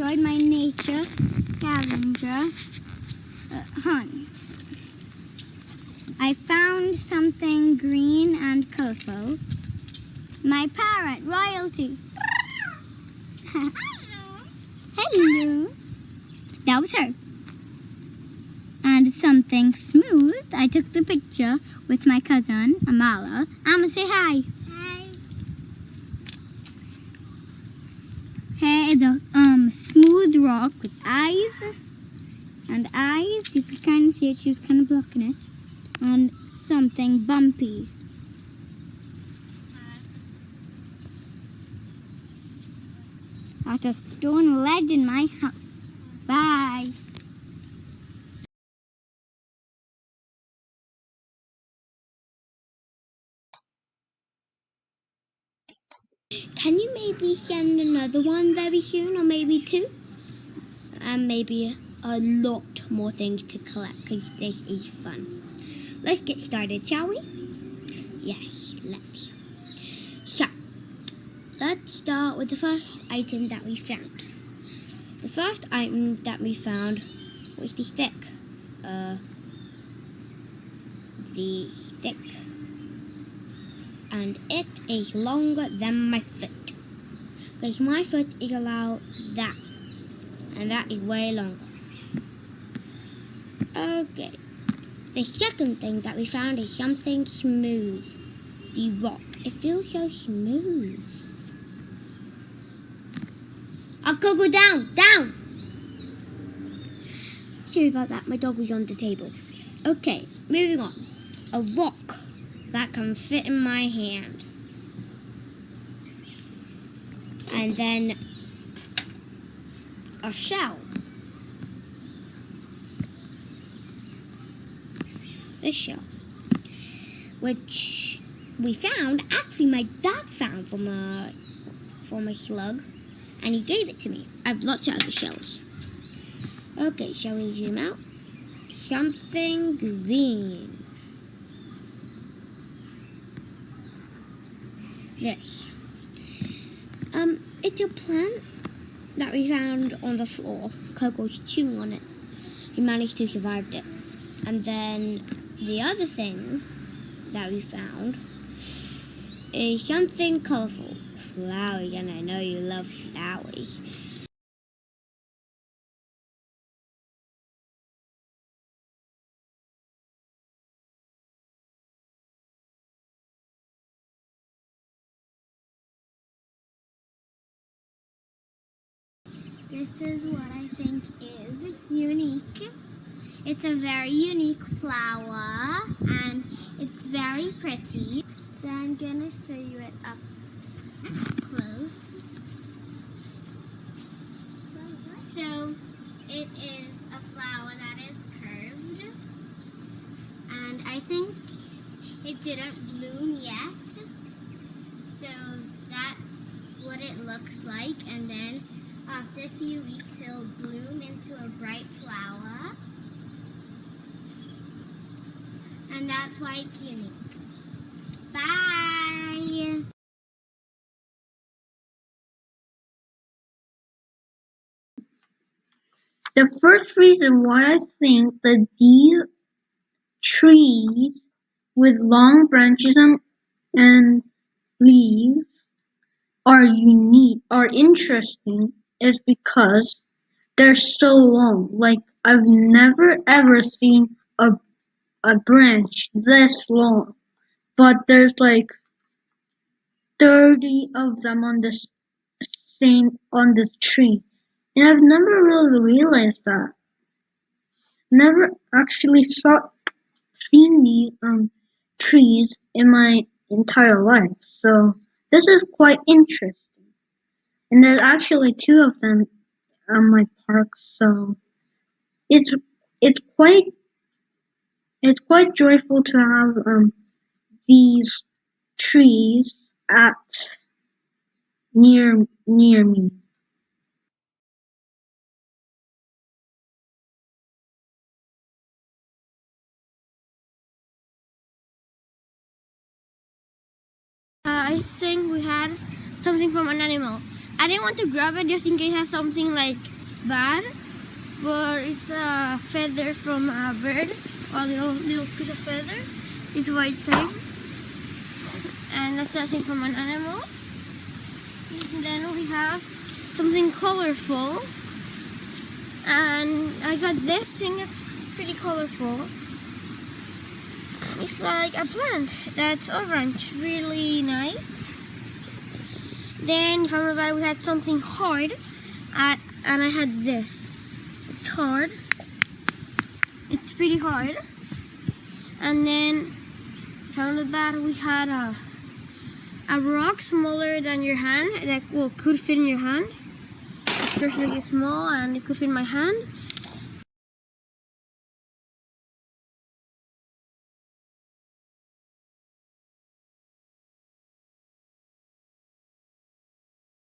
enjoyed my nature scavenger hunt. I found something green and colorful. My parrot, Royalty. Hello. That was her. And something smooth. I took the picture with my cousin, Amala. Amma, say hi. Hi. Here is a smooth rock with eyes. And eyes, you could kind of see it. She was kind of blocking it. And something bumpy. At a stone ledge in my house. Bye. Can you maybe send another one very soon, or maybe two? And maybe a lot more things to collect, because this is fun. Let's get started, shall we? Yes, let's. So, let's start with the first item that we found. The first item that we found was the stick. The stick. And it is longer than my foot. Because my foot is about that. And that is way longer. Okay. The second thing that we found is something smooth. The rock. It feels so smooth. I'll go down! Down! Sorry about that. My dog was on the table. Okay, moving on. A rock that can fit in my hand. And then a shell. This shell. Which we found, actually my dad found from a slug. And he gave it to me. I have lots of other shells. Okay, shall we zoom out? Something green. This. It's a plant that we found on the floor. Coco was chewing on it. He managed to survive it. And then the other thing that we found is something colorful. Flowers, and I know you love flowers. This is what I think is unique. It's a very unique flower and it's very pretty. So I'm gonna show you it up close. So it is a flower that is curved and I think it didn't bloom yet. So that's what it looks like, and then after a few weeks it'll bloom into a bright flower. And that's why it's unique. Bye! The first reason why I think that these trees with long branches and leaves are unique, are interesting, is because they're so long. Like, I've never ever seen a branch this long, but there's like 30 of them on this tree, and I've never really realized that. Never actually seen these trees in my entire life, so this is quite interesting. And there's actually two of them on my park, so it's it's quite it's quite joyful to have these trees at near me. I think we had something from an animal. I didn't want to grab it just in case it has something like bad, but it's a feather from a bird, a little piece of feather. It's white side, and that's something from an animal. And then we have something colorful, and I got this thing that's pretty colorful. It's like a plant that's orange, really nice. Then if I remember right, we had something hard, and I had this. It's hard. It's pretty hard. And then if I remember that, we had a rock smaller than your hand that could fit in your hand. It's perfectly small and it could fit in my hand.